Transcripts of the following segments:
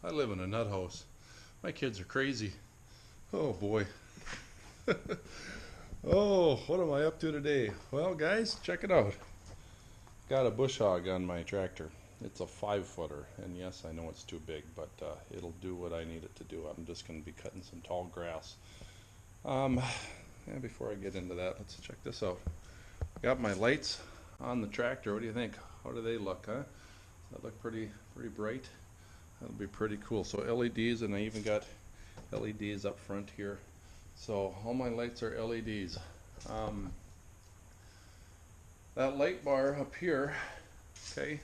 I live in a nut house. My kids are crazy. Oh boy. Oh, what am I up to today? Well, guys, check it out. Got a bush hog on my tractor. It's a 5-footer, and yes, I know it's too big, but it'll do what I need it to do. I'm just going to be cutting some tall grass. And before I get into that, let's check this out. Got my lights on the tractor. What do you think? How do they look, huh? Does that look pretty bright? That'll be pretty cool. So LEDs, and I even got LEDs up front here. So all my lights are LEDs. That light bar up here, okay,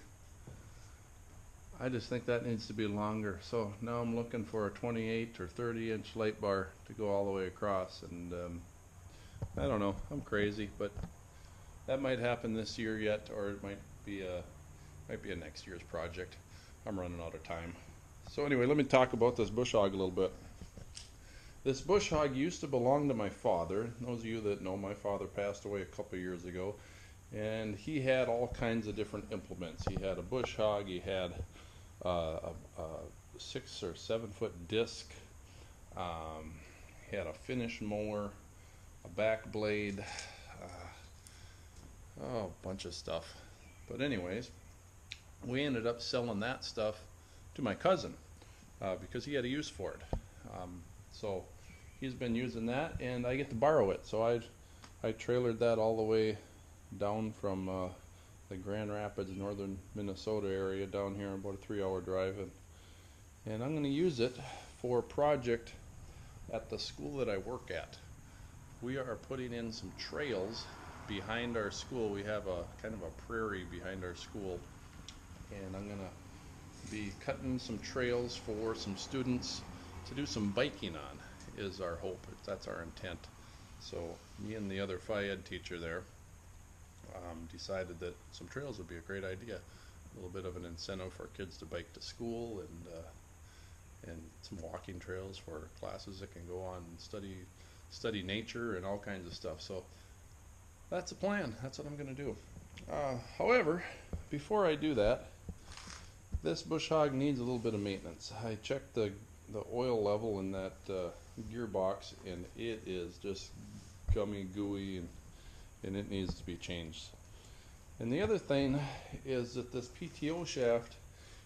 I just think that needs to be longer. So now I'm looking for a 28 or 30-inch light bar to go all the way across. And I don't know, I'm crazy, but that might happen this year yet, or it might be a next year's project. I'm running out of time. So anyway, let me talk about this bush hog a little bit. This bush hog used to belong to my father. Those of you that know, my father passed away a couple years ago, and he had all kinds of different implements. He had a bush hog, he had a 6 or 7 foot disc, he had a finish mower, a back blade, a bunch of stuff. But anyways, we ended up selling that stuff to my cousin because he had a use for it. So he's been using that, and I get to borrow it. So I trailered that all the way down from the Grand Rapids, northern Minnesota area down here, about a 3-hour drive, and I'm going to use it for a project at the school that I work at. We are putting in some trails behind our school. We have a kind of a prairie behind our school, and I'm going to be cutting some trails for some students to do some biking on, is our hope. That's our intent. So me and the other Phi-Ed teacher there decided that some trails would be a great idea. A little bit of an incentive for kids to bike to school, and some walking trails for classes that can go on and study nature and all kinds of stuff. So that's the plan. That's what I'm going to do. However, before I do that, this bush hog needs a little bit of maintenance. I checked the oil level in that gearbox, and it is just gummy, gooey, and it needs to be changed. And the other thing is that this PTO shaft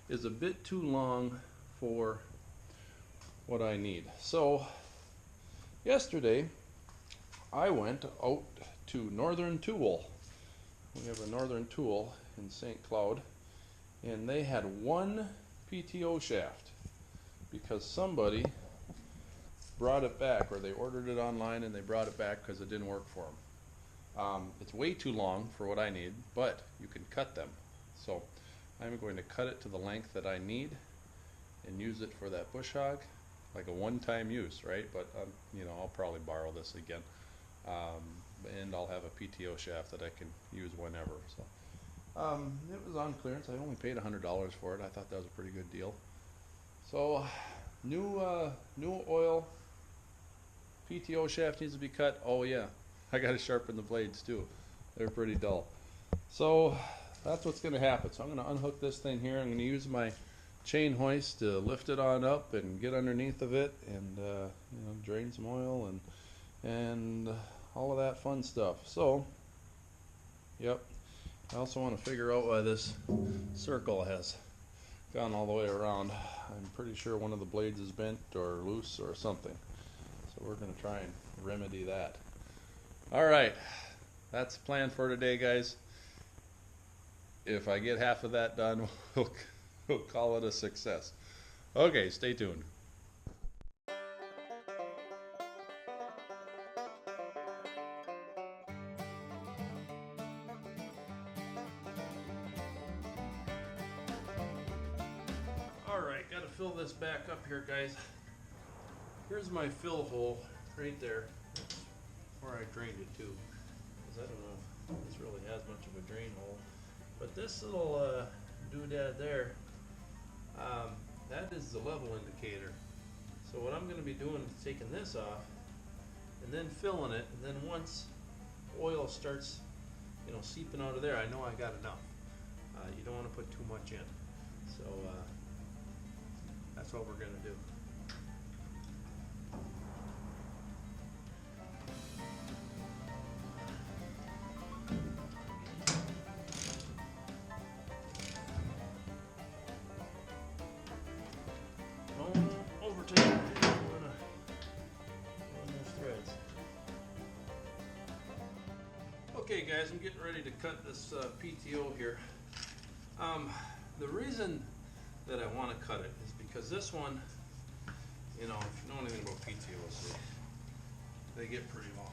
is a bit too long for what I need. So yesterday I went out to Northern Tool. We have a Northern Tool in St. Cloud, and they had one PTO shaft because somebody brought it back, or they ordered it online and they brought it back because it didn't work for them. It's way too long for what I need, but you can cut them. So I'm going to cut it to the length that I need and use it for that bush hog, like a one-time use, right? But you know, I'll probably borrow this again, and I'll have a PTO shaft that I can use whenever. So it was on clearance. I only paid $100 for it. I thought that was a pretty good deal. So new oil, PTO shaft needs to be cut. Oh yeah, I got to sharpen the blades too. They're pretty dull. So that's what's going to happen. So I'm going to unhook this thing here. I'm going to use my chain hoist to lift it on up and get underneath of it, and you know, drain some oil and all of that fun stuff. So yep, I also want to figure out why this circle has gone all the way around. I'm pretty sure one of the blades is bent or loose or something. So we're going to try and remedy that. Alright, that's the plan for today, guys. If I get half of that done, we'll call it a success. Okay, stay tuned. Alright, gotta fill this back up here, guys. Here's my fill hole right there, where I drained it to, because I don't know if this really has much of a drain hole. But this little doodad there, that is the level indicator. So what I'm going to be doing is taking this off and then filling it, and then once oil starts, you know, seeping out of there, I know I got enough. You don't want to put too much in. So That's what we're going to do. Overtake on those threads. Okay guys, I'm getting ready to cut this PTO here. The reason that I want to cut it is because this one, you know, if you know anything about PTOs, they get pretty long.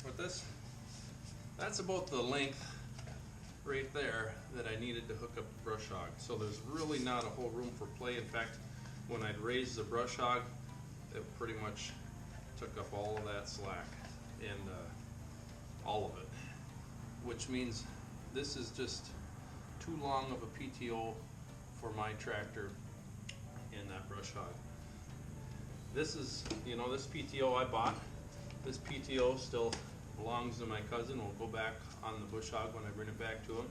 But that's about the length right there that I needed to hook up the brush hog. So there's really not a whole room for play. In fact, when I'd raised the brush hog, it pretty much took up all of that slack and all of it, which means this is just too long of a PTO for my tractor and that brush hog. This is, you know, this PTO I bought, this PTO still belongs to my cousin. We'll go back on the bush hog when I bring it back to him.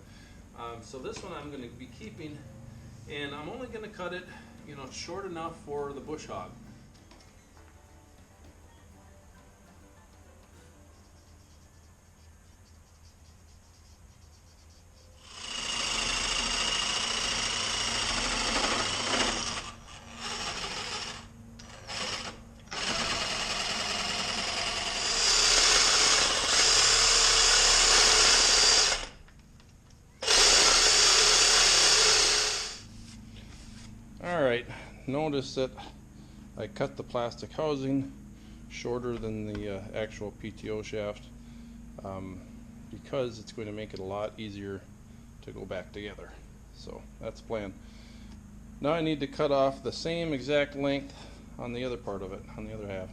So this one I'm going to be keeping, and I'm only going to cut it, you know, short enough for the bush hog. Alright, notice that I cut the plastic housing shorter than the actual PTO shaft because it's going to make it a lot easier to go back together. So that's the plan. Now I need to cut off the same exact length on the other part of it, on the other half.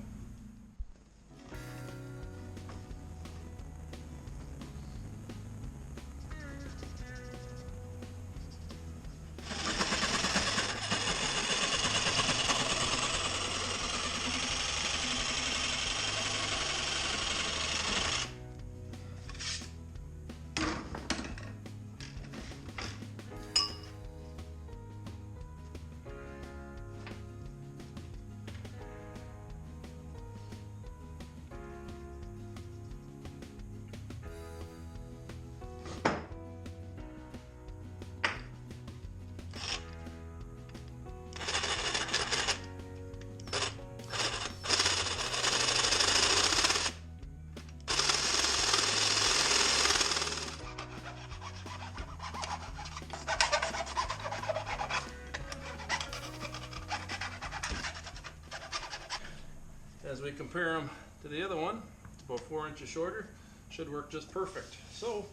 As we compare them to the other one, it's about 4 inches shorter, should work just perfect. So,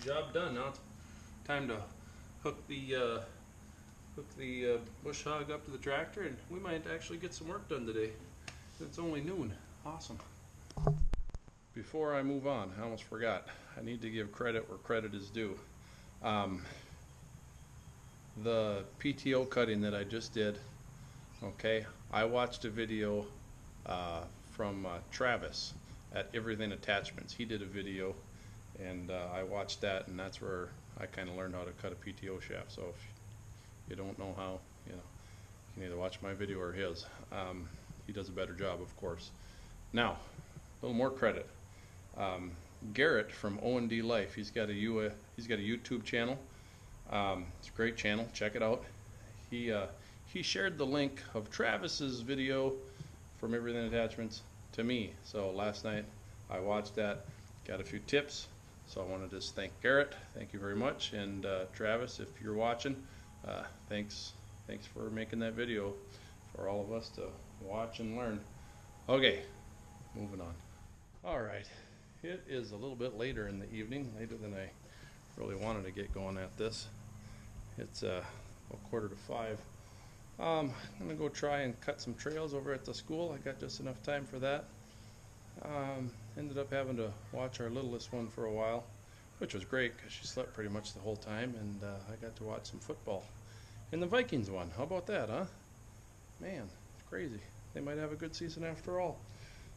job done. Now it's time to hook the bush hog up to the tractor, and we might actually get some work done today. It's only noon. Awesome. Before I move on, I almost forgot. I need to give credit where credit is due. The PTO cutting that I just did, okay, I watched a video from Travis at Everything Attachments. He did a video, and I watched that, and that's where I kind of learned how to cut a PTO shaft. So if you don't know how, you know, you can either watch my video or his. He does a better job, of course. Now, a little more credit. Garrett from O&D Life. He's got a YouTube channel. It's a great channel. Check it out. He shared the link of Travis's video from Everything Attachments to me. So last night I watched that, got a few tips. So I want to just thank Garrett. Thank you very much. And Travis, if you're watching, thanks for making that video for all of us to watch and learn. Okay, moving on. All right, it is a little bit later in the evening, later than I really wanted to get going at this. It's a 4:45. I'm gonna go try and cut some trails over at the school. I got just enough time for that. Ended up having to watch our littlest one for a while, which was great because she slept pretty much the whole time, and I got to watch some football. And the Vikings won. How about that, huh? Man, it's crazy. They might have a good season after all.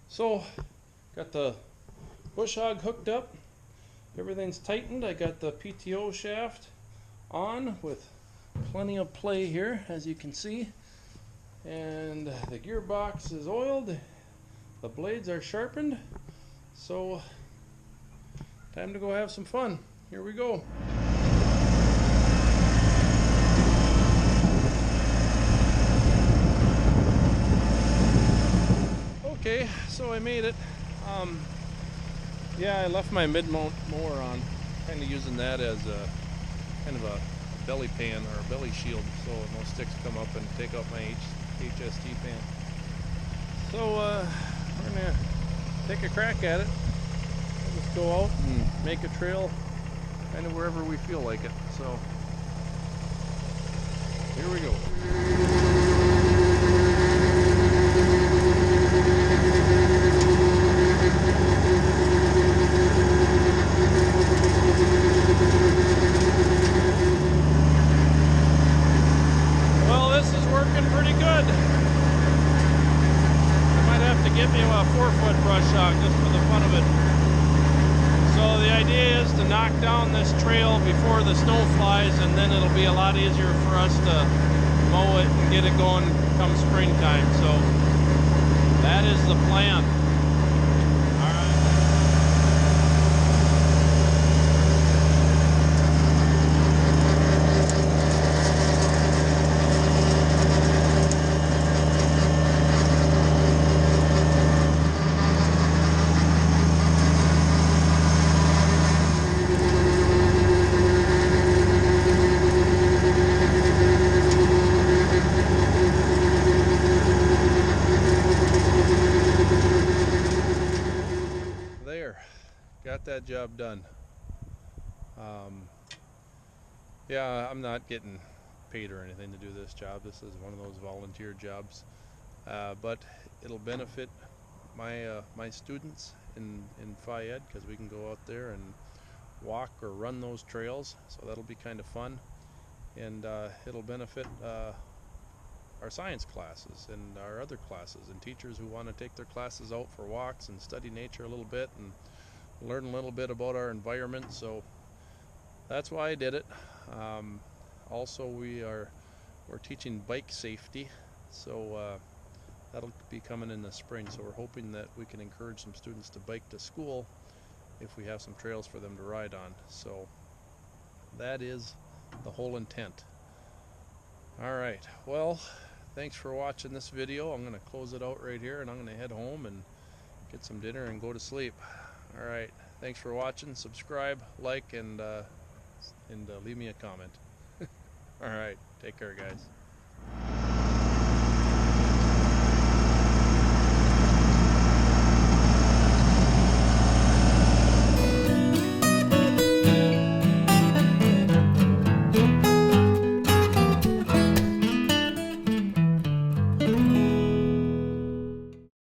So, got the bush hog hooked up. Everything's tightened. I got the PTO shaft on with plenty of play here, as you can see. And the gearbox is oiled. The blades are sharpened. So, time to go have some fun. Here we go. Okay, so I made it. Yeah, I left my mid-mount mower on, kind of using that as a kind of a belly pan or a belly shield, so no sticks come up and take out my HST pan. So we're gonna take a crack at it. We'll just go out and make a trail kind of wherever we feel like it. So here we go. Give me a 4-foot brush hog just for the fun of it. So the idea is to knock down this trail before the snow flies, and then it'll be a lot easier for us to mow it and get it going come springtime. So that is the plan. Got that job done. Yeah, I'm not getting paid or anything to do this job. This is one of those volunteer jobs, but it'll benefit my students in Phi Ed, because we can go out there and walk or run those trails. So that'll be kind of fun, and it'll benefit our science classes and our other classes, and teachers who want to take their classes out for walks and study nature a little bit and learn a little bit about our environment. So that's why I did it. Also, we're teaching bike safety, so that'll be coming in the spring. So we're hoping that we can encourage some students to bike to school if we have some trails for them to ride on. So that is the whole intent. Alright, well, thanks for watching this video. I'm going to close it out right here, and I'm going to head home and get some dinner and go to sleep. Alright, thanks for watching. Subscribe, like, and leave me a comment. Alright, take care, guys.